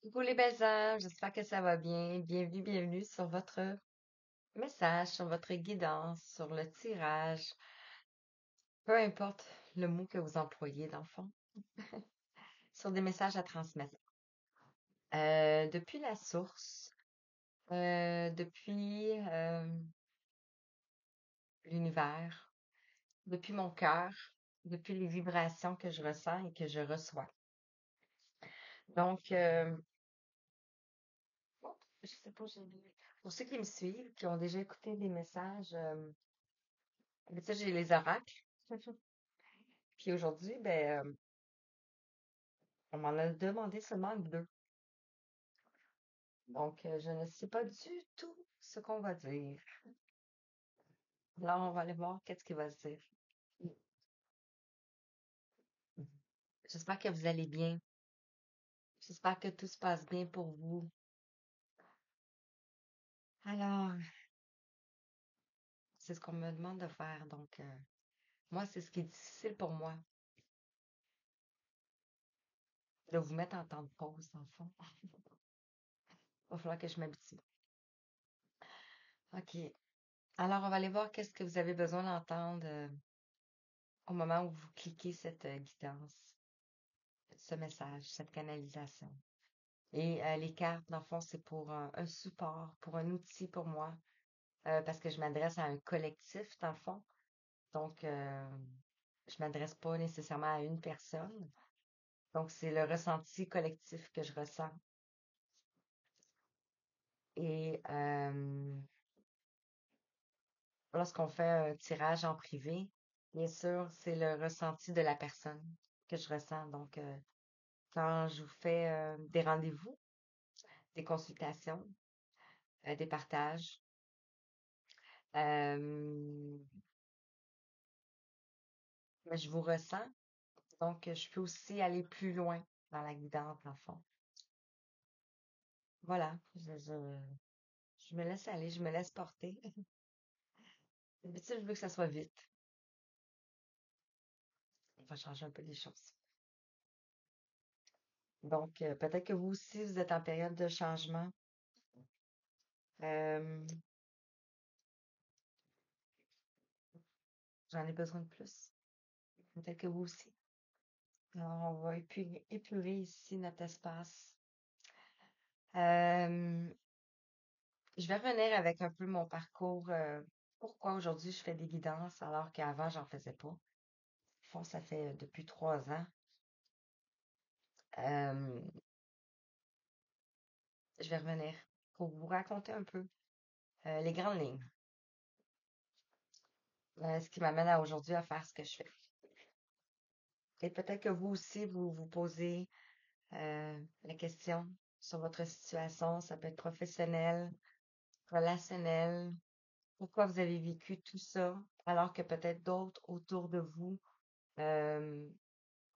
Coucou les belles âmes, j'espère que ça va bien. Bienvenue sur votre message, sur votre guidance, sur le tirage, peu importe le mot que vous employez dans le fond, sur des messages à transmettre. Depuis la source, depuis l'univers, depuis mon cœur, depuis les vibrations que je ressens et que je reçois. Donc, bon, je sais pas, pour ceux qui me suivent, qui ont déjà écouté des messages, ça j'ai les oracles. Puis aujourd'hui, on m'en a demandé seulement deux. Donc, je ne sais pas du tout ce qu'on va dire. Alors, on va aller voir qu'est-ce qu'il va se dire. J'espère que vous allez bien. J'espère que tout se passe bien pour vous. Alors, c'est ce qu'on me demande de faire. Donc, moi, c'est ce qui est difficile pour moi, de vous mettre en temps de pause, dans le fond. Il va falloir que je m'habitue. OK. Alors, on va aller voir qu'est-ce que vous avez besoin d'entendre au moment où vous cliquez cette guidance, ce message, cette canalisation. Et les cartes, dans le fond, c'est pour un support, pour un outil pour moi, parce que je m'adresse à un collectif, dans le fond. Donc, je m'adresse pas nécessairement à une personne. Donc, c'est le ressenti collectif que je ressens. Et lorsqu'on fait un tirage en privé, bien sûr, c'est le ressenti de la personne que je ressens. Donc, quand je vous fais des rendez-vous, des consultations, des partages, euh, je vous ressens. Donc, je peux aussi aller plus loin dans la guidance, dans le fond. Voilà, je me laisse aller, je me laisse porter. D'habitude, je veux que ça soit vite. On va changer un peu les choses. Donc, peut-être que vous aussi, vous êtes en période de changement. Euh, J'en ai besoin de plus. Peut-être que vous aussi. Alors, on va épurer ici notre espace. Euh, je vais revenir avec un peu mon parcours. Pourquoi aujourd'hui je fais des guidances alors qu'avant, j'en faisais pas. Au fond, ça fait depuis 3 ans. Euh, je vais revenir pour vous raconter un peu les grandes lignes. Ce qui m'amène à aujourd'hui à faire ce que je fais. Et peut-être que vous aussi, vous vous posez la question sur votre situation. Ça peut être professionnel, relationnel. Pourquoi vous avez vécu tout ça alors que peut-être d'autres autour de vous euh,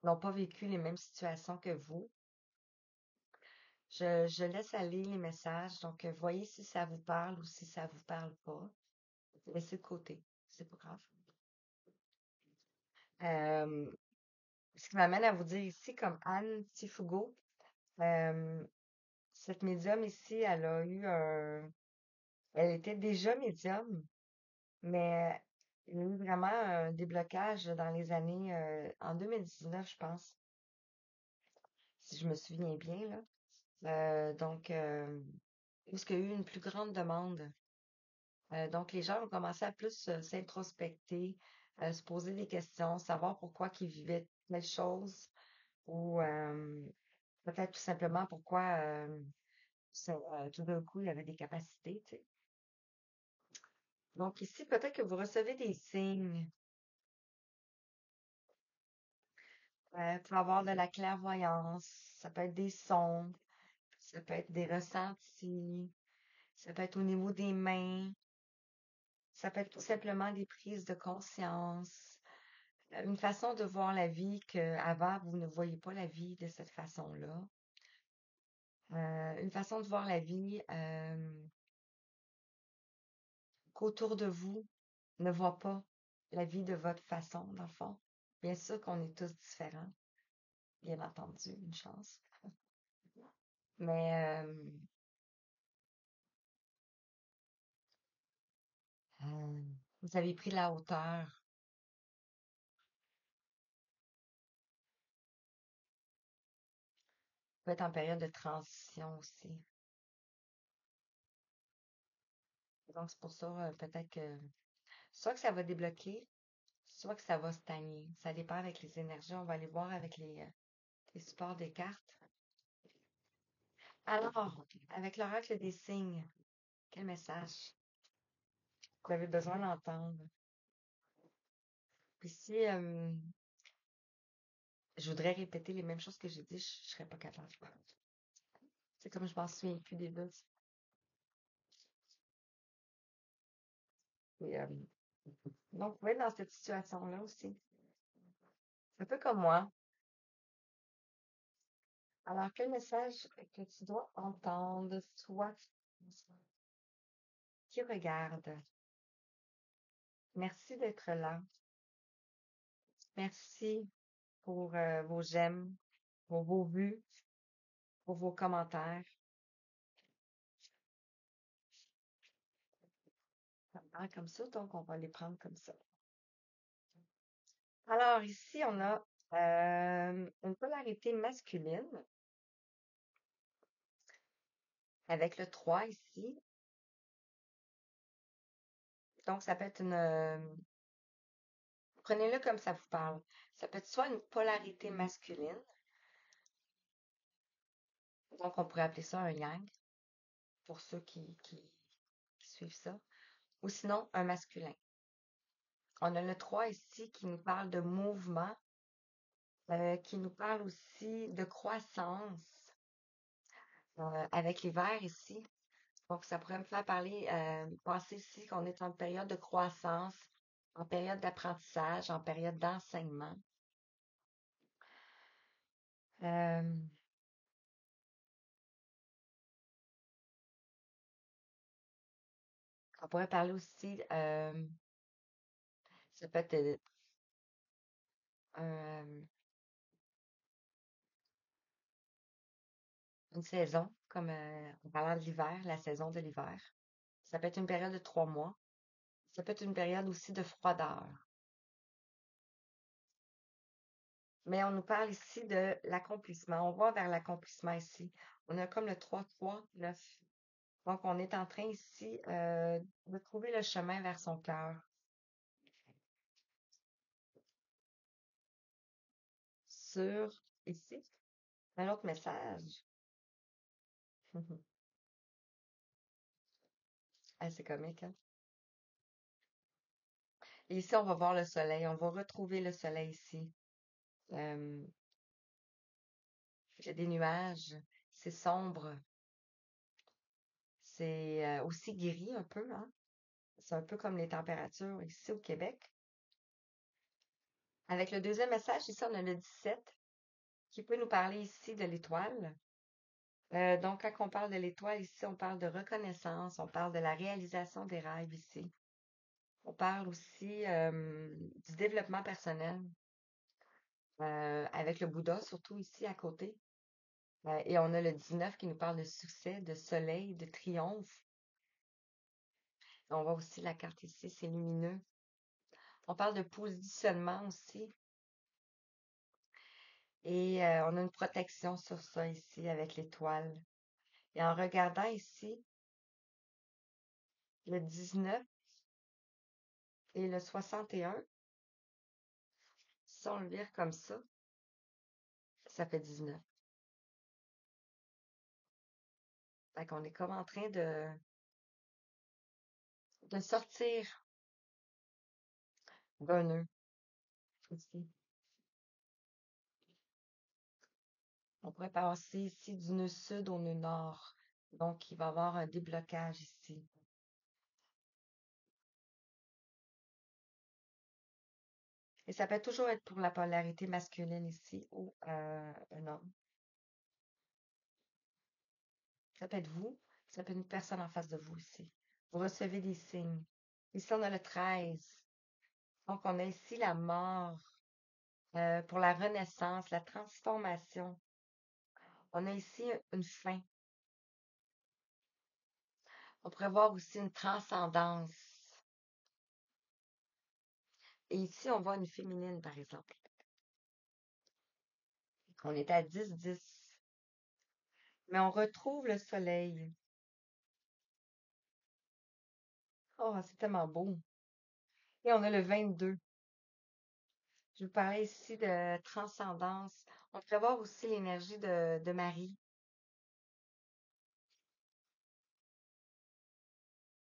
n'ont pas vécu les mêmes situations que vous. Je laisse aller les messages, donc voyez si ça vous parle ou si ça vous parle pas. Laissez de côté, c'est pas grave. Euh, Ce qui m'amène à vous dire ici, comme Anne Tifugo, euh, cette médium ici, elle était déjà médium, mais il y a eu vraiment un déblocage dans les années, en 2019, je pense, si je me souviens bien, là. Donc, où est-ce qu'il y a eu une plus grande demande. Donc, les gens ont commencé à plus s'introspecter, se poser des questions, savoir pourquoi ils vivaient telle chose ou peut-être tout simplement pourquoi tout d'un coup il y avait des capacités, tu sais. Donc, ici, peut-être que vous recevez des signes pour avoir de la clairvoyance. Ça peut être des sons, ça peut être des ressentis, ça peut être au niveau des mains, ça peut être tout simplement des prises de conscience. Une façon de voir la vie qu'avant, vous ne voyez pas la vie de cette façon-là. Une façon de voir la vie qu'autour de vous ne voit pas la vie de votre façon, dans le fond. Bien sûr qu'on est tous différents, bien entendu, une chance. Mais euh, vous avez pris de la hauteur. Vous peut être en période de transition aussi. Donc, c'est pour ça, peut-être que soit que ça va débloquer, soit que ça va stagner. Ça dépend avec les énergies. On va aller voir avec les supports des cartes. Alors, avec l'oracle des signes, quel message vous avez besoin d'entendre? Puis si je voudrais répéter les mêmes choses que j'ai dit, je serais pas capable. C'est comme je m'en souviens plus des deux. Et, donc, vous pouvez être dans cette situation-là aussi. Un peu comme moi. Alors, quel message que tu dois entendre, toi qui regarde? Merci d'être là. Merci pour vos j'aime, pour vos vues, pour vos commentaires. Ah, comme ça, donc on va les prendre comme ça. Alors, ici, on a une polarité masculine avec le 3 ici. Donc, ça peut être prenez-le comme ça vous parle. Ça peut être soit une polarité masculine, donc on pourrait appeler ça un yang, pour ceux qui suivent ça, ou sinon un masculin. On a le 3 ici qui nous parle de mouvement, qui nous parle aussi de croissance, avec les verts ici. Donc, ça pourrait me faire parler, penser ici qu'on est en période de croissance, en période d'apprentissage, en période d'enseignement. Euh, on pourrait parler aussi, ça peut être un, une saison, comme en parlant de l'hiver, la saison de l'hiver. Ça peut être une période de 3 mois. Ça peut être une période aussi de froideur. Mais on nous parle ici de l'accomplissement. On va vers l'accomplissement ici. On a comme le 3-3-9. Donc, on est en train ici de trouver le chemin vers son cœur. Sur ici, un autre message. Ah, c'est comique, hein? Et ici, on va voir le soleil. On va retrouver le soleil ici. Euh, il y a des nuages. C'est sombre. C'est aussi gris un peu, hein? C'est un peu comme les températures ici au Québec. Avec le deuxième message, ici, on a le 17 qui peut nous parler ici de l'étoile. Donc, quand on parle de l'étoile ici, on parle de reconnaissance, on parle de la réalisation des rêves ici. On parle aussi du développement personnel, avec le Bouddha, surtout ici à côté. Et on a le 19 qui nous parle de succès, de soleil, de triomphe. On voit aussi la carte ici, c'est lumineux. On parle de positionnement aussi. Et on a une protection sur ça ici avec l'étoile. Et en regardant ici, le 19 et le 61, si on le vire comme ça fait 19. Fait qu'on est comme en train de sortir d'un nœud ici. On pourrait passer ici du nœud sud au nœud nord. Donc, il va y avoir un déblocage ici. Et ça peut toujours être pour la polarité masculine ici ou un homme. Ça peut être vous, ça peut être une personne en face de vous ici. Vous recevez des signes. Ici, on a le 13. Donc, on a ici la mort pour la renaissance, la transformation. On a ici une fin. On pourrait voir aussi une transcendance. Et ici, on voit une féminine, par exemple. On est à 10-10. Mais on retrouve le soleil. Oh, c'est tellement beau. Et on a le 22. Je vous parlais ici de transcendance. On pourrait voir aussi l'énergie de Marie.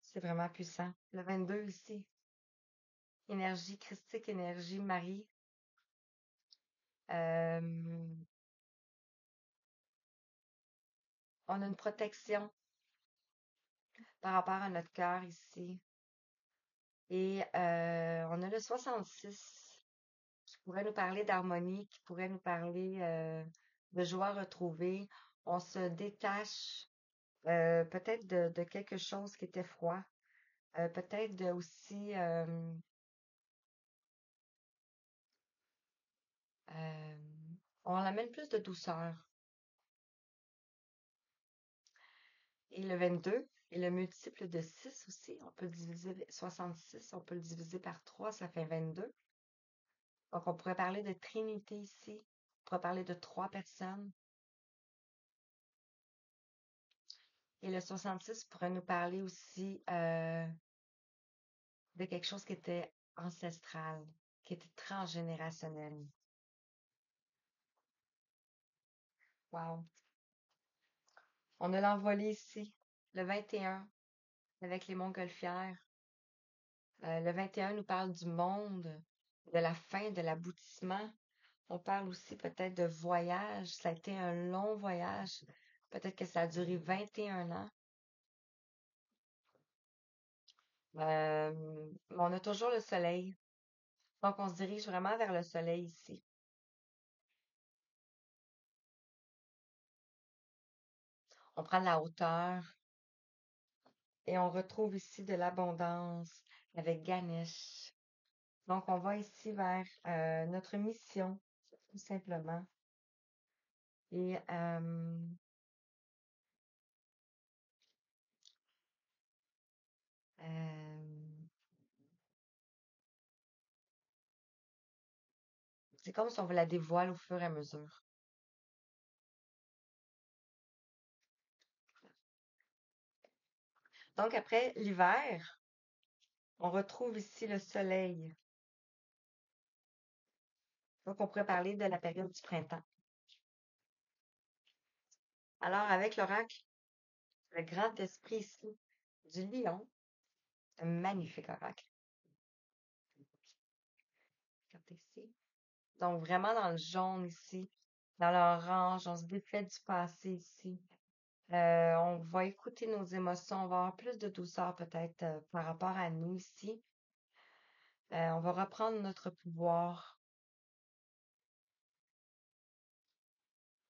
C'est vraiment puissant. Le 22 ici. Énergie christique, énergie Marie. Euh, on a une protection par rapport à notre cœur ici. Et on a le 66 qui pourrait nous parler d'harmonie, qui pourrait nous parler de joie retrouvée. On se détache peut-être de quelque chose qui était froid. Peut-être aussi euh, on amène plus de douceur. Et le 22 est le multiple de 6 aussi. On peut diviser 66, on peut le diviser par 3, ça fait 22. Donc, on pourrait parler de Trinité ici. On pourrait parler de 3 personnes. Et le 66 pourrait nous parler aussi de quelque chose qui était ancestral, qui était transgénérationnel. Wow. On a l'envolée ici, le 21, avec les montgolfières. Le 21 nous parle du monde, de la fin, de l'aboutissement. On parle aussi peut-être de voyage. Ça a été un long voyage. Peut-être que ça a duré 21 ans. Mais on a toujours le soleil. Donc, on se dirige vraiment vers le soleil ici. On prend de la hauteur et on retrouve ici de l'abondance avec Ganesh. Donc, on va ici vers notre mission, tout simplement. Et euh, c'est comme si on vous la dévoile au fur et à mesure. Donc, après l'hiver, on retrouve ici le soleil. Donc, on pourrait parler de la période du printemps. Alors, avec l'oracle, le grand esprit ici du lion, un magnifique oracle. Regardez ici. Donc, vraiment dans le jaune ici, dans l'orange, on se défait du passé ici. On va écouter nos émotions, on va avoir plus de douceur peut-être par rapport à nous ici. On va reprendre notre pouvoir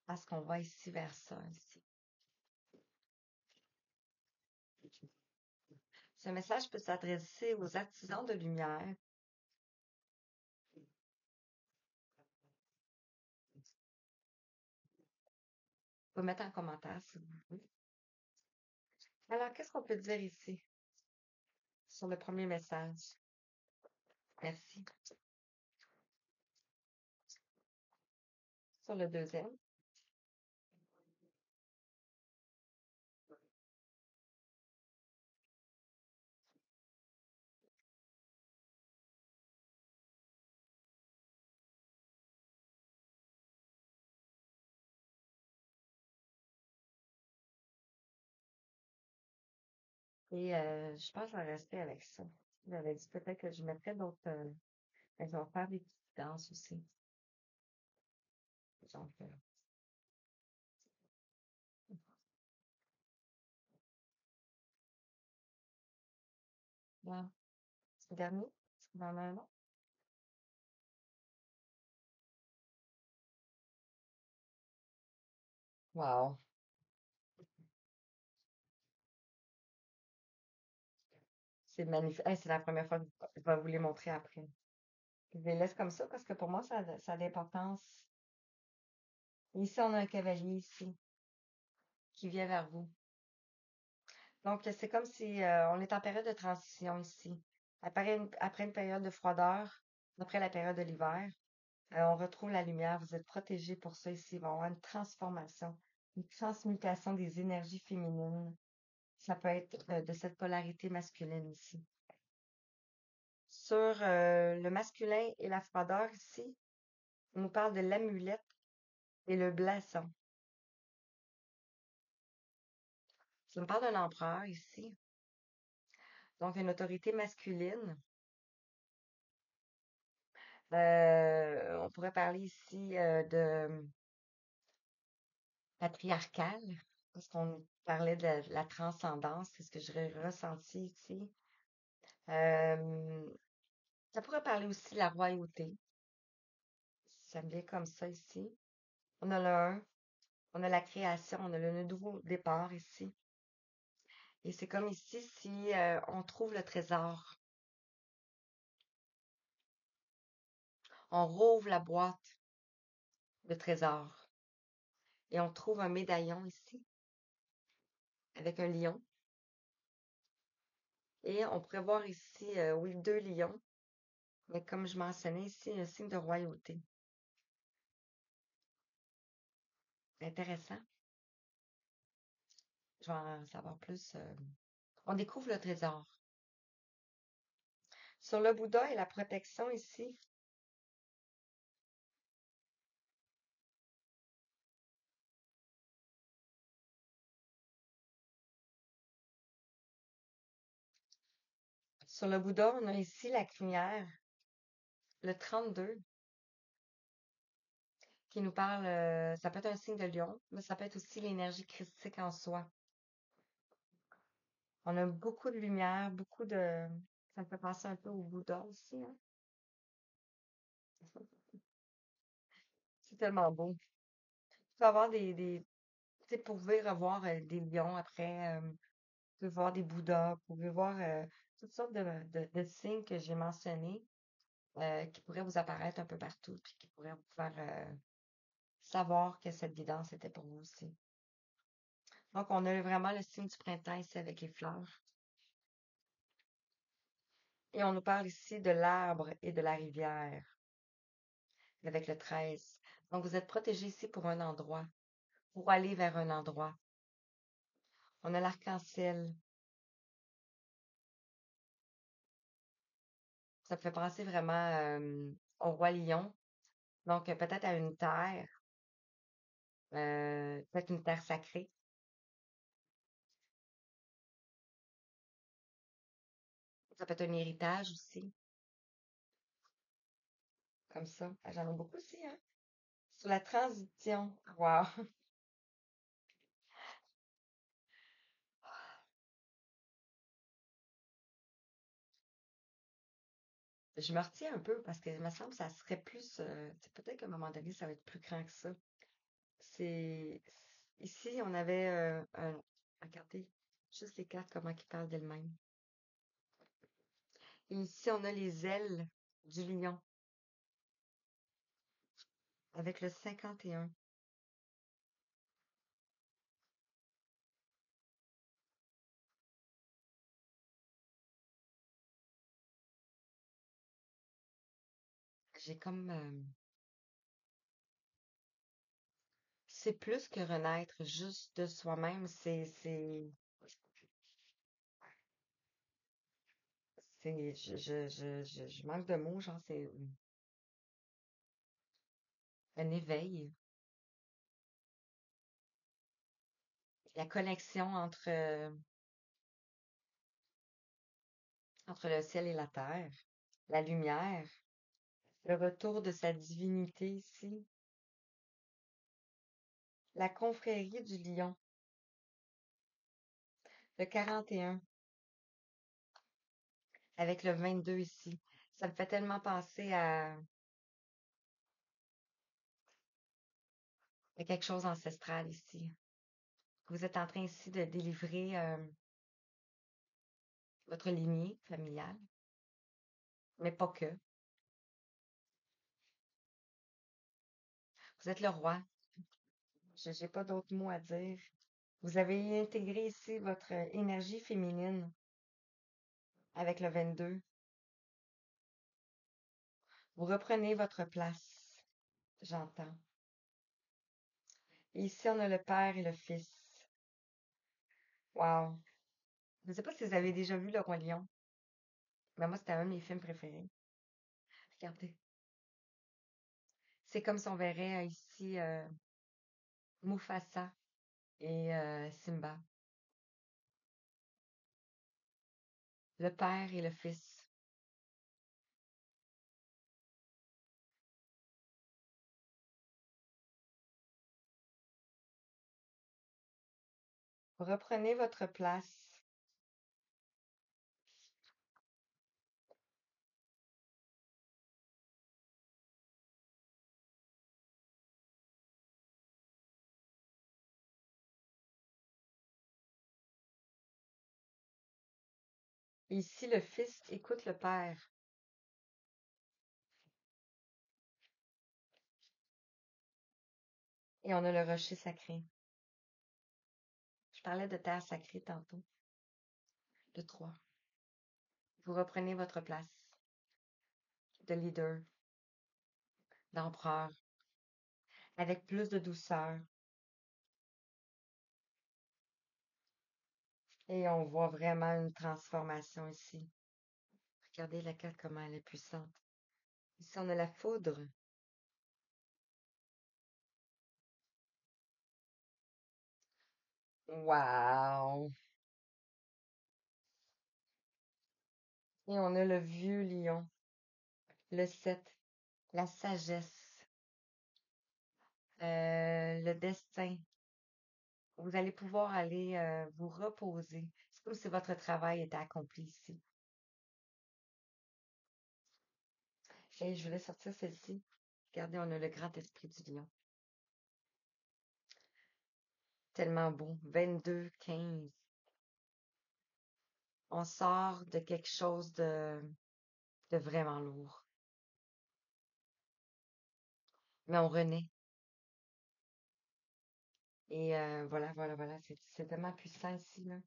parce qu'on va ici vers ça, ici. Ce message peut s'adresser aux artisans de lumière. Vous pouvez mettre en commentaire si vous voulez. Alors, qu'est-ce qu'on peut dire ici sur le premier message? Merci. Sur le deuxième. Et je pense que je vais rester avec ça. J'avais dit peut-être que je mettrais d'autres. Je vais faire des petites danses aussi. Donc, voilà. C'est le dernier? Est-ce qu'on en a un autre? Wow. C'est magnifique. Hey, c'est la première fois que je vais vous les montrer après. Je les laisse comme ça parce que pour moi, ça a de l'importance. Ici, on a un cavalier ici qui vient vers vous. Donc, c'est comme si on est en période de transition ici. Après une période de froideur, après la période de l'hiver, on retrouve la lumière. Vous êtes protégés pour ça ici. Il va y avoir une transformation, une transmutation des énergies féminines. Ça peut être de cette polarité masculine ici. Sur le masculin et la froideur ici, on nous parle de l'amulette et le blason. Ça me parle d'un empereur ici, donc une autorité masculine. On pourrait parler ici de patriarcal, parce qu'on parlait de la transcendance, c'est ce que j'ai ressenti ici. Euh, Ça pourrait parler aussi de la royauté. Ça me vient comme ça ici. On a le 1, on a la création, on a le nouveau départ ici. Et c'est comme ici si on trouve le trésor. On rouvre la boîte de trésor et on trouve un médaillon ici avec un lion. Et on pourrait voir ici, oui, deux lions, mais comme je mentionnais ici, un signe de royauté. Intéressant. Je vais en savoir plus. On découvre le trésor. Sur le Bouddha et la protection ici, sur le Bouddha, on a ici la crinière, le 32, qui nous parle, ça peut être un signe de lion, mais ça peut être aussi l'énergie christique en soi. On a beaucoup de lumière, beaucoup de... Ça me fait penser un peu au Bouddha aussi, hein. C'est tellement beau. Tu peux avoir tu sais, vous pouvez revoir des lions après, vous pouvez voir des Bouddhas, vous pouvez voir toutes sortes de signes que j'ai mentionnés, qui pourraient vous apparaître un peu partout, puis qui pourraient vous faire savoir que cette guidance était pour vous aussi. Donc, on a vraiment le signe du printemps ici avec les fleurs. Et on nous parle ici de l'arbre et de la rivière avec le 13. Donc, vous êtes protégés ici pour un endroit, pour aller vers un endroit. On a l'arc-en-ciel. Ça me fait penser vraiment au roi lion. Donc, peut-être à une terre, peut-être une terre sacrée. Ça peut être un héritage aussi, comme ça. Ah, j'en ai beaucoup aussi, hein. Sur la transition. Wow. Je me retiens un peu parce que il me semble que ça serait plus. Peut-être qu'à un moment donné, ça va être plus grand que ça. C'est ici, on avait regardez, juste les cartes, comment ils parlent d'elles-mêmes. Et ici, on a les ailes du lion avec le 51. J'ai comme c'est plus que renaître juste de soi-même, je manque de mots, genre c'est un éveil, la connexion entre le ciel et la terre, la lumière, le retour de sa divinité ici, la confrérie du lion, le 41 avec le 22 ici. Ça me fait tellement penser à quelque chose d'ancestral ici. Vous êtes en train ici de délivrer votre lignée familiale, mais pas que. Vous êtes le roi. J'ai pas d'autres mots à dire. Vous avez intégré ici votre énergie féminine avec le 22. Vous reprenez votre place. J'entends. Et ici, on a le Père et le Fils. Wow. Je ne sais pas si vous avez déjà vu Le Roi Lion, mais moi, c'était un de mes films préférés. Regardez. C'est comme si on verrait ici Mufasa et Simba. Le Père et le Fils. Vous reprenez votre place. Ici, le Fils écoute le Père. Et on a le rocher sacré. Je parlais de terre sacrée tantôt. De 3. Vous reprenez votre place de leader, d'empereur, avec plus de douceur. Et on voit vraiment une transformation ici. Regardez la carte, comment elle est puissante. Ici, on a la foudre. Wow! Et on a le vieux lion, le 7, la sagesse, le destin. Vous allez pouvoir aller vous reposer. C'est comme si votre travail était accompli ici. Et je voulais sortir celle-ci. Regardez, on a le grand esprit du lion. Tellement beau. 22, 15. On sort de quelque chose de vraiment lourd. Mais on renaît. Et voilà, voilà, voilà. C'est tellement puissant ici, là.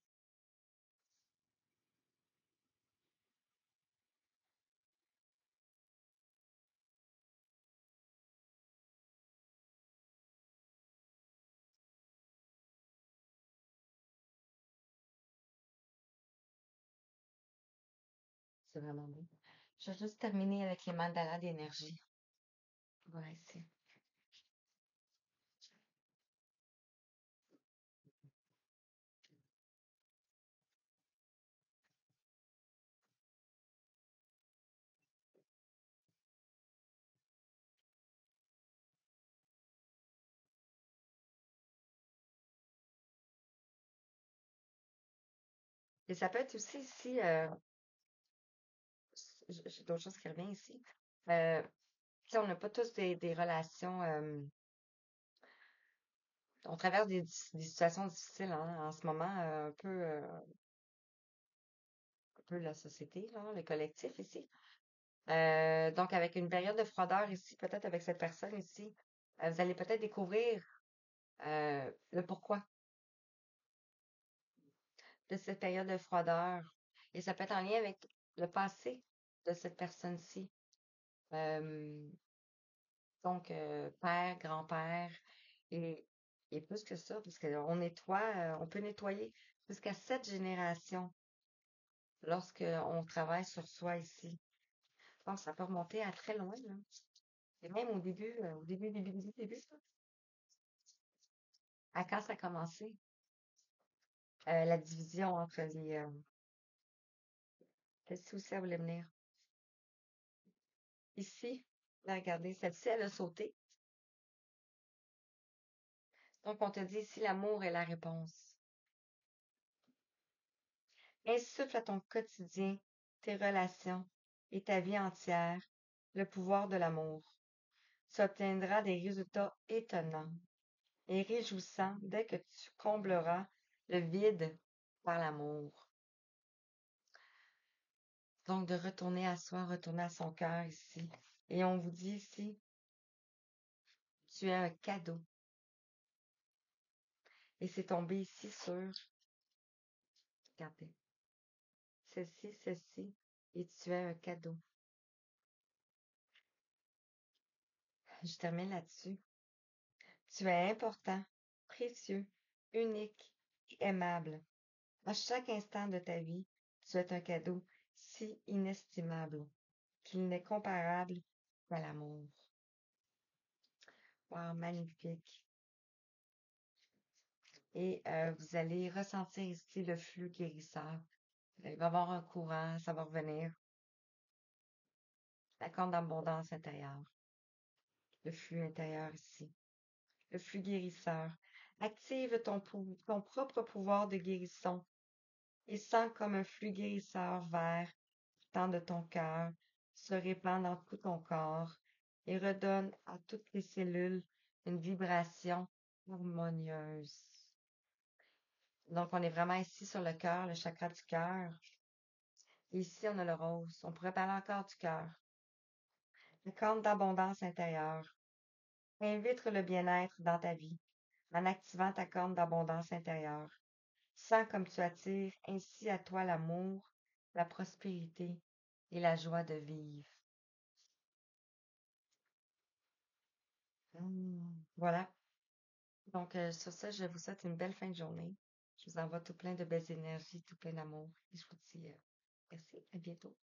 C'est vraiment beau. Je vais juste terminer avec les mandalas d'énergie. Voilà ici. Et ça peut être aussi ici, j'ai d'autres choses qui reviennent ici. Tu sais, on n'a pas tous des relations, on traverse des situations difficiles hein, en ce moment, un peu la société, là, le collectif ici. Donc, avec une période de froideur ici, peut-être avec cette personne ici, vous allez peut-être découvrir le pourquoi de cette période de froideur. Et ça peut être en lien avec le passé de cette personne-ci. Euh, donc, père, grand-père, et, et plus que ça, parce qu'on nettoie, on peut nettoyer jusqu'à 7 générations lorsque on travaille sur soi ici. Donc, ça peut remonter à très loin, là. Et même au début, ça. À quand ça a commencé, la division entre les... celle-ci aussi, elle voulait venir. Ici, là, regardez, celle-ci, elle a sauté. Donc, on te dit ici, l'amour est la réponse. Insuffle à ton quotidien, tes relations et ta vie entière le pouvoir de l'amour. Tu obtiendras des résultats étonnants et réjouissants dès que tu combleras le vide par l'amour. Donc, de retourner à soi, retourner à son cœur ici. Et on vous dit ici, tu es un cadeau. Et c'est tombé ici sur, regardez, ceci, ceci, et tu as un cadeau. Je termine là-dessus. Tu es important, précieux, unique et aimable. À chaque instant de ta vie, tu es un cadeau si inestimable qu'il n'est comparable qu'à l'amour. Wow, magnifique. Et vous allez ressentir ici le flux guérisseur. Il va y avoir un courant, ça va revenir. La corne d'abondance intérieure, le flux intérieur ici, le flux guérisseur. Active ton propre pouvoir de guérison et sens comme un flux guérisseur vert temps de ton cœur se répand dans tout ton corps et redonne à toutes les cellules une vibration harmonieuse. Donc, on est vraiment ici sur le cœur, le chakra du cœur. Et ici, on a le rose. On pourrait parler encore du cœur. La corne d'abondance intérieure. Invite le bien-être dans ta vie en activant ta corne d'abondance intérieure. Sens comme tu attires ainsi à toi l'amour, la prospérité et la joie de vivre. Voilà. Donc, sur ça, je vous souhaite une belle fin de journée. Je vous envoie tout plein de belles énergies, tout plein d'amour. Et je vous dis merci, à bientôt.